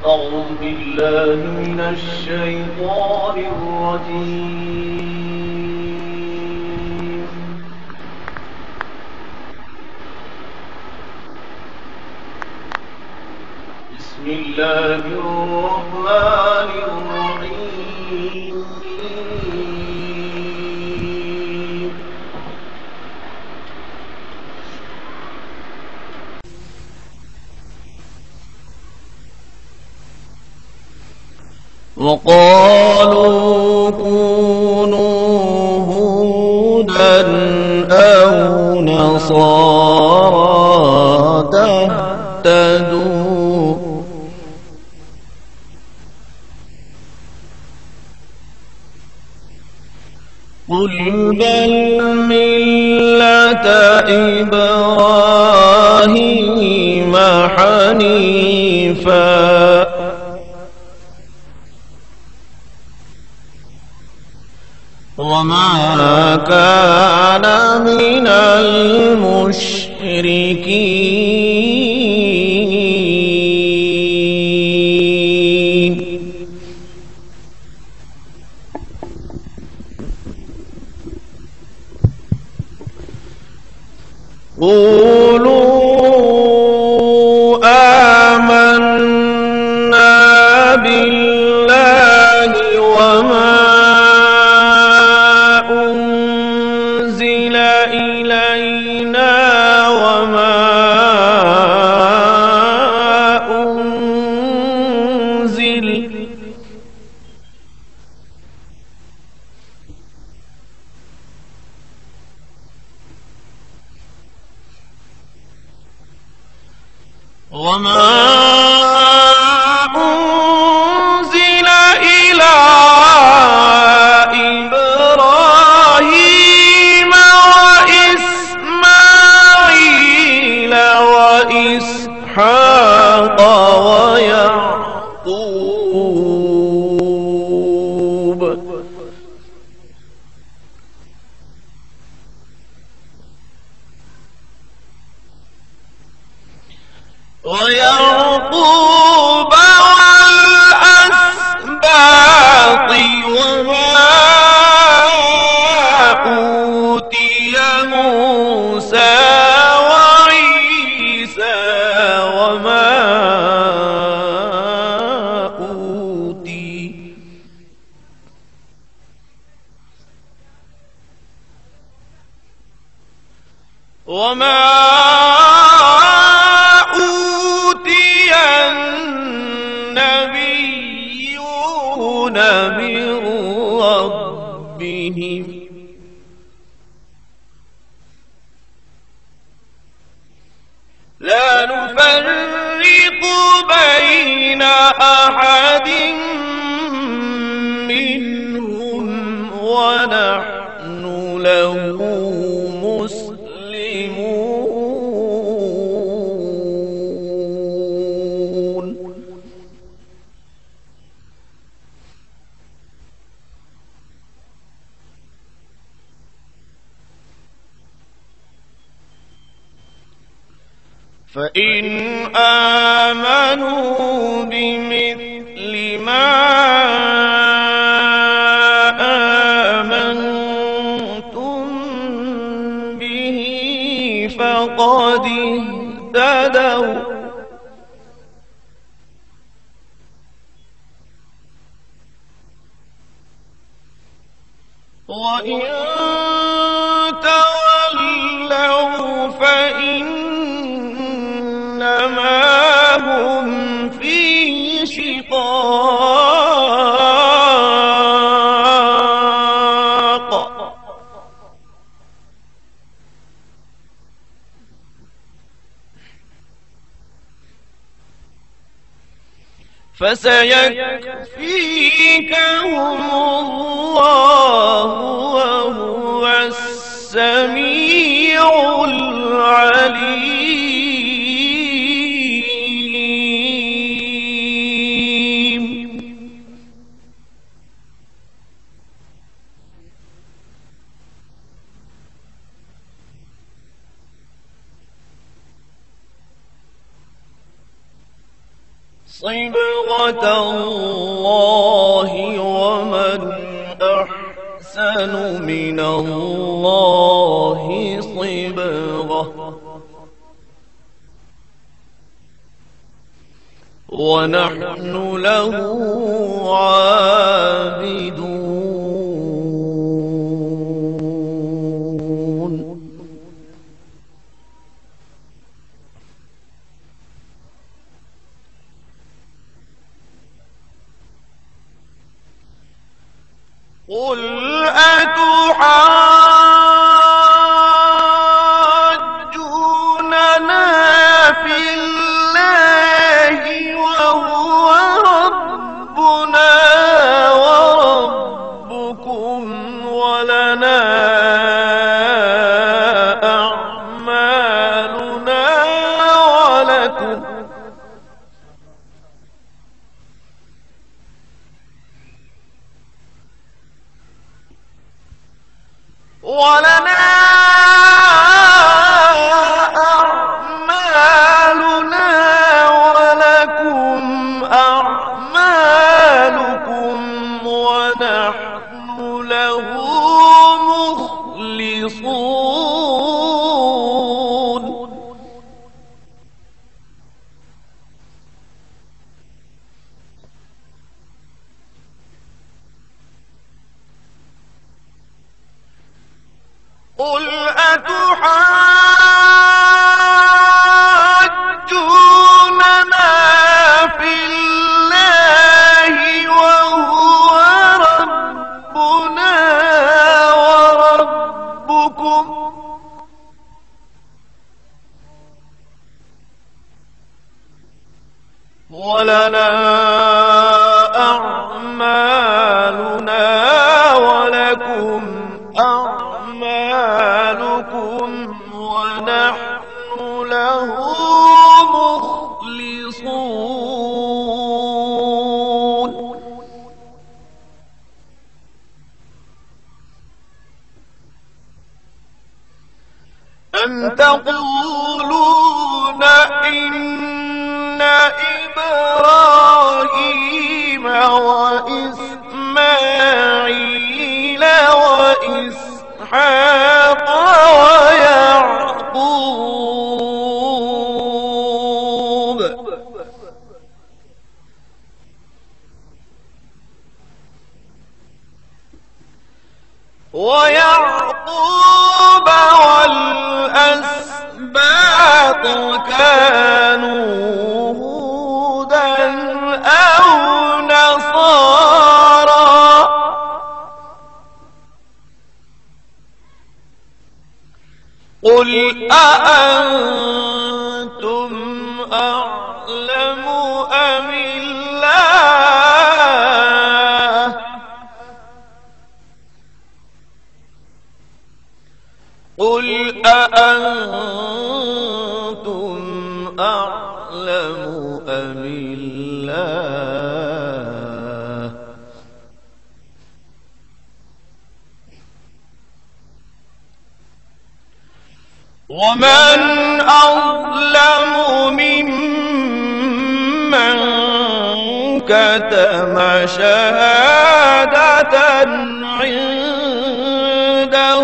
أعوذ بالله من الشيطان الرجيم. بسم الله الرحمن الرحيم. وقالوا كونوا هودا أو نصارى تهتدوا قل بل ملة إبراهيم حنيفا وما كان من المشركين قولوا آمنا بالله وما إلينا وما أنزل إلى إبراهيم وإسماعيل وإسحاق ويعقوب والأسباط وما أوتي موسى وعيسى وما أوتي النبيون من ربهم لا نفرق بين أحد منهم ونحن له مسلمون فإن آمنوا بمثل ما آمنتم به فقد اهتدوا وإن تولوا فإنما هم في شقاق فسيكفيكهم الله وهو السميع العليم. صبغة الله ومن أحسن من الله صبغة ونحن له عابدون. قل أتحاجوننا في الله وهو ربنا وربكم ولنا أعمالنا ولكم أعمالكم ونحن له مخلصون. قل أتحاجوننا في الله وهو ربنا وربكم ولنا أعمالنا ولكم أعمالكم ونحن له مخلصون. أم تقولون إن إبراهيم وإسماعيل وإسحاق ويعقوب والأسباط كانوا هودا أو نصارى قل أأنتم أعلم أم الله قل أأنتم أعلم أم الله ومن أظلم ممن كتم شهادة عنده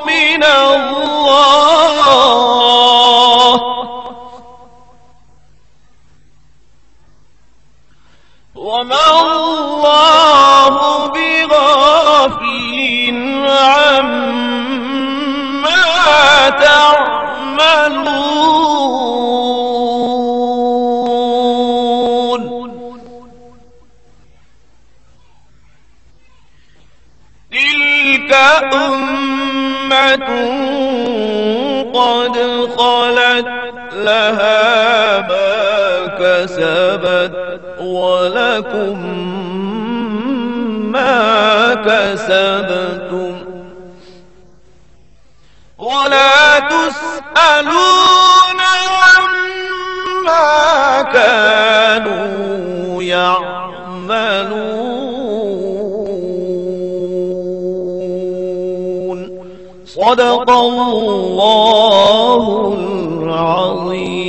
من الله وما الله بغافل عما تعملون. تلك أمة قد خلت لها ما كسبت ولكم ما كسبتم ولا تسألون عما كانوا يعملون. صدق الله العظيم.